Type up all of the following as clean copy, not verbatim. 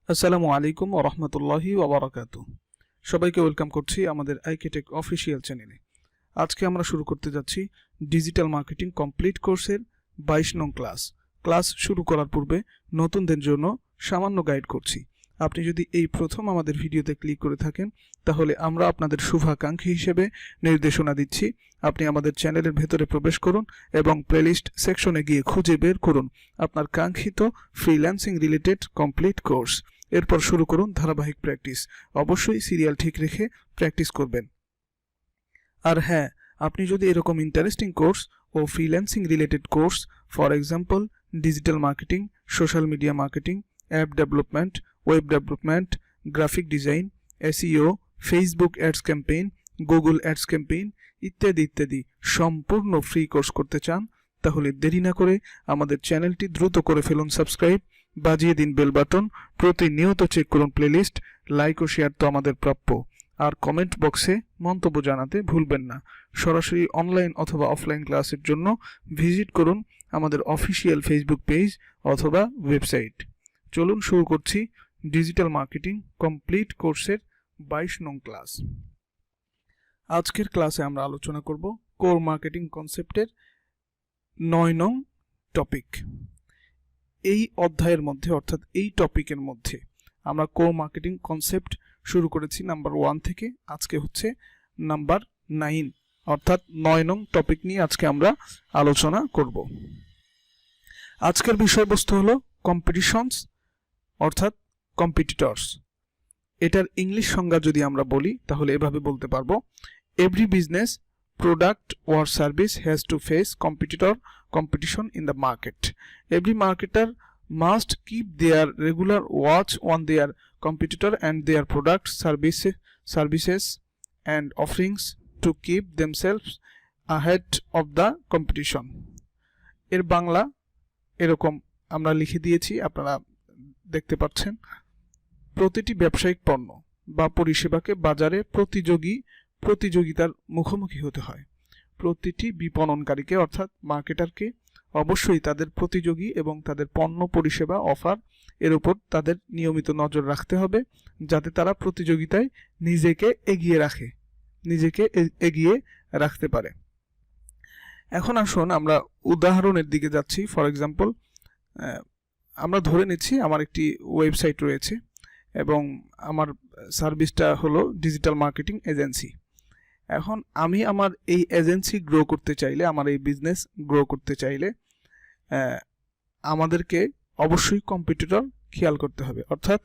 আসসালামু আলাইকুম ওয়া রাহমাতুল্লাহি ওয়া বারাকাতুহু। সবাইকে ওয়েলকাম করছি আমাদের আইকেটেক অফিসিয়াল চ্যানেলে। আজকে আমরা শুরু করতে যাচ্ছি ডিজিটাল মার্কেটিং কমপ্লিট কোর্সের 22 নং ক্লাস। ক্লাস শুরু করার পূর্বে নতুনদের জন্য সামান্য গাইড করছি। আপনি যদি এই প্রথম আমাদের ভিডিওতে ক্লিক করে থাকেন তাহলে আমরা আপনাদের শুভাকাঙ্ক্ষী হিসেবে নির্দেশনা দিচ্ছি। আপনি আমাদের চ্যানেলের ভেতরে প্রবেশ করুন এবং প্লেলিস্ট সেকশনে গিয়ে খুঁজে বের করুন আপনার কাঙ্ক্ষিত ফ্রিল্যান্সিং রিলেটেড কমপ্লিট কোর্স। এরপর শুরু করুন ধারাবাহিক প্র্যাকটিস। অবশ্যই সিরিয়াল ঠিক রেখে প্র্যাকটিস করবেন। আর হ্যাঁ, আপনি যদি এরকম ইন্টারেস্টিং কোর্স ও freelancing related course, for example digital marketing, social media marketing, app development, web development, graphic design, SEO, Facebook ads campaign, Google ads campaign ইত্যাদি ইত্যাদি সম্পূর্ণ ফ্রি কোর্স করতে চান, তাহলে দেরি না করে আমাদের চ্যানেলটি দ্রুত করে ফেলুন সাবস্ক্রাইব, বাজিয়ে দিন বেল বাটন, প্রতিনিয়ত চেক করুন প্লেলিস্ট, লাইক ও শেয়ার তো আমাদের প্রাপ্য। আর কমেন্ট বক্সে মন্তব্য জানাতে ভুলবেন না। সরাসরি অনলাইন অথবা অফলাইন ক্লাসের জন্য ভিজিট করুন আমাদের অফিসিয়াল ফেসবুক পেজ অথবা ওয়েবসাইট। চলুন শুরু করছি ডিজিটাল মার্কেটিং কমপ্লিট কোর্সের 22 নং ক্লাস। আজকের ক্লাসে আমরা আলোচনা করব কোর মার্কেটিং কনসেপ্টের 9 নং টপিক। এই অধ্যায়ের মধ্যে অর্থাৎ এই টপিকের মধ্যে আমরা কোর মার্কেটিং কনসেপ্ট শুরু করেছি নাম্বার 1 থেকে। আজকে হচ্ছে নাম্বার 9 অর্থাৎ 9 নং টপিক নিয়ে আজকে আমরা আলোচনা করব। আজকের বিষয়বস্তু হলো কম্পিটিশনস অর্থাৎ কম্পিটিটরস। এটার ইংলিশ সংজ্ঞা যদি আমরা বলি তাহলে এভাবে বলতে পারবো, every business, product or service has to face competition in the market. Every marketer must keep their regular watch on their competitor and their products, services and offerings to keep themselves ahead of the competition. এর বাংলা এরকম আমরা লিখে দিয়েছি, আপনারা দেখতে পাচ্ছেন। প্রতিটি ব্যবসায়িক পণ্য বা পরিষেবাকে বাজারে প্রতিযোগিতার মুখোমুখি হতে হয়। প্রতিটি বিপণনকারীকে অর্থাৎ মার্কেটারকে অবশ্যই তাদের প্রতিযোগী এবং তাদের পণ্য পরিষেবা অফার এর উপর তাদের নিয়মিত নজর রাখতে হবে, যাতে তারা প্রতিযোগিতায় নিজেকে এগিয়ে রাখতে পারে। এখন আসুন আমরা উদাহরণের দিকে যাচ্ছি। ফর এক্সাম্পল, আমরা ধরে নিচ্ছি আমার একটি ওয়েবসাইট রয়েছে এবং আমার সার্ভিসটা হলো ডিজিটাল মার্কেটিং এজেন্সি। এখন আমি আমার এই এজেন্সি গ্রো করতে চাইলে, আমার এই বিজনেস গ্রো করতে চাইলে আমাদেরকে অবশ্যই কম্পিটিটর খেয়াল করতে হবে। অর্থাৎ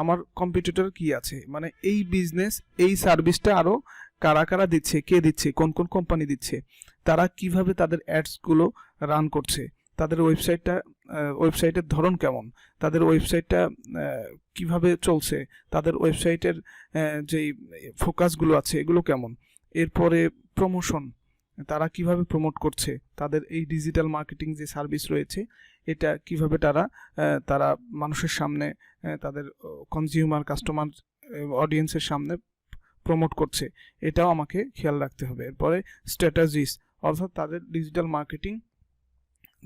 আমার কম্পিটিটর কি আছে, মানে এই বিজনেস এই সার্ভিসটা আরও কারা কারা দিচ্ছে, কে দিচ্ছে, কোন কোন কোম্পানি দিচ্ছে, তারা কিভাবে তাদের অ্যাডসগুলো রান করছে, তাদের ওয়েবসাইটের ধরন কেমন, তাদের ওয়েবসাইটটা কিভাবে চলছে, তাদের ওয়েবসাইটের যেই ফোকাসগুলো আছে এগুলো কেমন, এরপরে প্রমোশন, তারা কিভাবে প্রমোট করছে, তাদের এই ডিজিটাল মার্কেটিং যে সার্ভিস রয়েছে এটা কিভাবে তারা মানুষের সামনে, তাদের কাস্টমার অডিয়েন্সের সামনে প্রমোট করছে, এটাও আমাকে খেয়াল রাখতে হবে। এরপরে স্ট্র্যাটেজিস অর্থাৎ তাদের ডিজিটাল মার্কেটিং,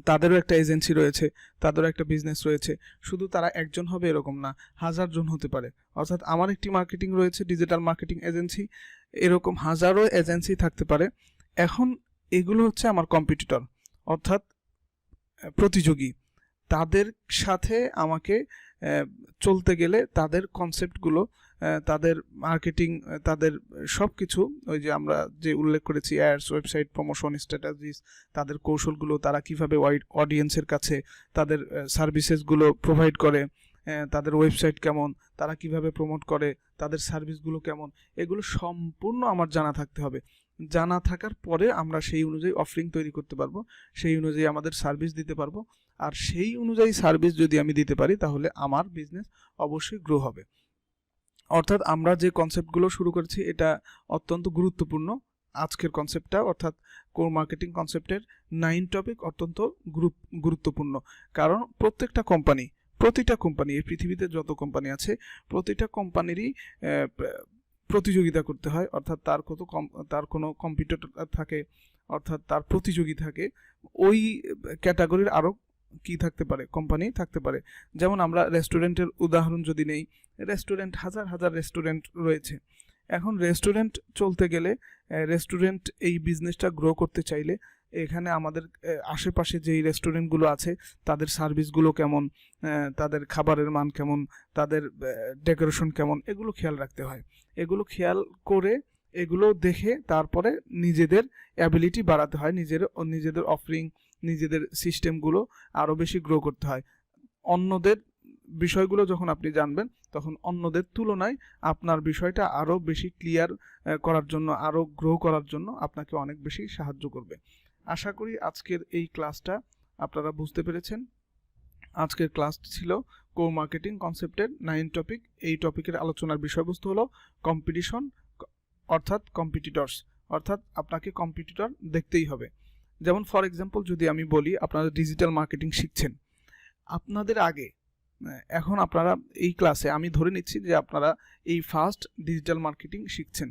তাদেরও একটা এজেন্সি রয়েছে, তাদেরও একটা বিজনেস রয়েছে, শুধু তারা একজন হবে এরকম না, 1000 জন হতে পারে। অর্থাৎ আমার একটি মার্কেটিং রয়েছে, ডিজিটাল মার্কেটিং এজেন্সি, এরকম হাজারো এজেন্সি থাকতে পারে। এখন এগুলো হচ্ছে আমার কম্পিটিটর অর্থাৎ প্রতিযোগী। তাদের সাথে আমাকে চলতে গেলে তাদের কনসেপ্টগুলো, তাদের মার্কেটিং, তাদের সব কিছু, ওই যে আমরা যে উল্লেখ করেছি অ্যাডস, ওয়েবসাইট প্রমোশন, স্ট্র্যাটেজিস, তাদের কৌশলগুলো, তারা কিভাবে ওয়াইড অডিয়েন্সের কাছে তাদের সার্ভিসেসগুলো প্রোভাইড করে, তাদের ওয়েবসাইট কেমন, তারা কিভাবে প্রমোট করে, তাদের সার্ভিসগুলো কেমন, এগুলো সম্পূর্ণ আমার জানা থাকতে হবে। জানা থাকার পরে আমরা সেই অনুযায়ী অফারিং তৈরি করতে পারবো, সেই অনুযায়ী আমাদের সার্ভিস দিতে পারবো। আর সেই অনুযায়ী সার্ভিস যদি আমি দিতে পারি তাহলে আমার বিজনেস অবশ্যই গ্রো হবে। অর্থাৎ আমরা যে কনসেপ্টগুলো শুরু করেছি এটা অত্যন্ত গুরুত্বপূর্ণ। আজকের কনসেপ্টটা অর্থাৎ কোর মার্কেটিং কনসেপ্টের 9 টপিক অত্যন্ত গুরুত্বপূর্ণ। কারণ প্রতিটা কোম্পানি এই পৃথিবীতে যত কোম্পানি আছে প্রতিটা কোম্পানিরই প্রতিযোগিতা করতে হয়, অর্থাৎ তার কোনো কম্পিটিটর থাকে, অর্থাৎ তার প্রতিযোগী থাকে ওই ক্যাটাগরির আরও কি থাকতে পারে, কোম্পানি থাকতে পারে। যেমন আমরা রেস্টুরেন্টের উদাহরণ যদি নেই, রেস্টুরেন্ট হাজার হাজার রেস্টুরেন্ট রয়েছে। এখন রেস্টুরেন্ট চলতে গেলে, রেস্টুরেন্ট এই বিজনেসটা গ্রো করতে চাইলে এখানে আমাদের আশেপাশে যেই রেস্টুরেন্টগুলো আছে তাদের সার্ভিসগুলো কেমন, তাদের খাবারের মান কেমন, তাদের ডেকোরেশন কেমন, এগুলো খেয়াল রাখতে হয়। এগুলো খেয়াল করে, এগুলো দেখে তারপরে নিজেদের অ্যাবিলিটি বাড়াতে হয়, নিজেদের অফারিং, নিজেদের সিস্টেমগুলো আরও বেশি গ্রো করতে হয়। অন্যদের বিষয়গুলো যখন আপনি জানবেন তখন অন্যদের তুলনায় আপনার বিষয়টা আরও বেশি ক্লিয়ার করার জন্য, আরও গ্রো করার জন্য আপনাকে অনেক বেশি সাহায্য করবে। আশা করি আজকের এই ক্লাসটা আপনারা বুঝতে পেরেছেন। আজকের ক্লাস ছিল কো মার্কেটিং কনসেপ্টের 9 টপিক। এই টপিকের আলোচনার বিষয়বস্তু হলো কম্পিটিশন, অর্থাৎ কম্পিটিটরস, অর্থাৎ আপনাকে কম্পিটিটর দেখতেই হবে। যেমন ফর এক্সাম্পল যদি আমি বলি, আপনারা ডিজিটাল মার্কেটিং শিখছেন, আপনাদের আগে, এখন আপনারা এই ক্লাসে আমি ধরে নিচ্ছি যে আপনারা এই ফার্স্ট ডিজিটাল মার্কেটিং শিখছেন,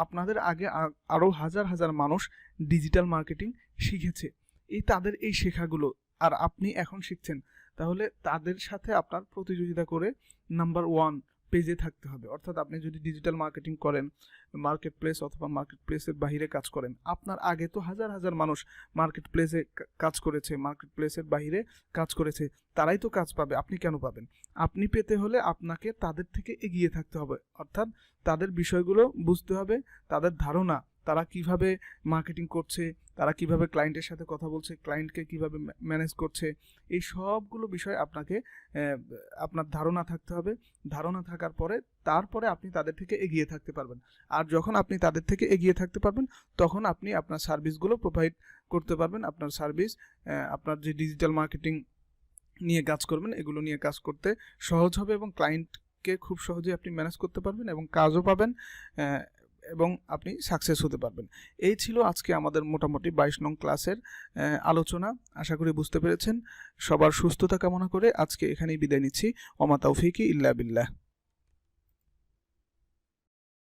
আপনাদের আগে আরও হাজার হাজার মানুষ ডিজিটাল মার্কেটিং শিখেছে। তাদের এই শেখাগুলো আর আপনি এখন শিখছেন, তাহলে তাদের সাথে আপনার প্রতিযোগিতা করে নাম্বার 1 পেজে থাকতে হবে। অর্থাৎ আপনি যদি ডিজিটাল মার্কেটিং করেন, মার্কেট প্লেস অথবা মার্কেট প্লেসের বাইরে কাজ করেন, আপনার আগে তো হাজার হাজার মানুষ মার্কেট প্লেসে কাজ করেছে, মার্কেট প্লেসের বাইরে কাজ করেছে, তারাই তো কাজ পাবে, আপনি কেন পাবেন? আপনি পেতে হলে আপনাকে তাদের থেকে এগিয়ে থাকতে হবে, অর্থাৎ তাদের বিষয়গুলো বুঝতে হবে, তাদের ধারণা, তারা কিভাবে মার্কেটিং করছে, তারা কিভাবে ক্লায়েন্টের সাথে কথা বলছে, ক্লায়েন্টকে কিভাবে ম্যানেজ করছে, এই সবগুলো বিষয় আপনাকে আপনার ধারণা থাকতে হবে। ধারণা থাকার পরে তারপরে আপনি তাদের থেকে এগিয়ে থাকতে পারবেন। আর যখন আপনি তাদের থেকে এগিয়ে থাকতে পারবেন তখন আপনি আপনার সার্ভিসগুলো প্রোভাইড করতে পারবেন। আপনার সার্ভিস, আপনার যে ডিজিটাল মার্কেটিং নিয়ে কাজ করবেন, এগুলো নিয়ে কাজ করতে সহজ হবে এবং ক্লায়েন্টকে খুব সহজেই আপনি ম্যানেজ করতে পারবেন এবং কাজও পাবেন এবং আপনি সাকসেস হতে পারবেন। এই ছিল আজকে আমাদের মোটামুটি 22 নং ক্লাসের আলোচনা। আশা করি বুঝতে পেরেছেন। সবার সুস্থতা কামনা করে আজকে এখানেই বিদায় নিচ্ছি। ওমা তাওফিকি ইল্লা বিল্লাহ।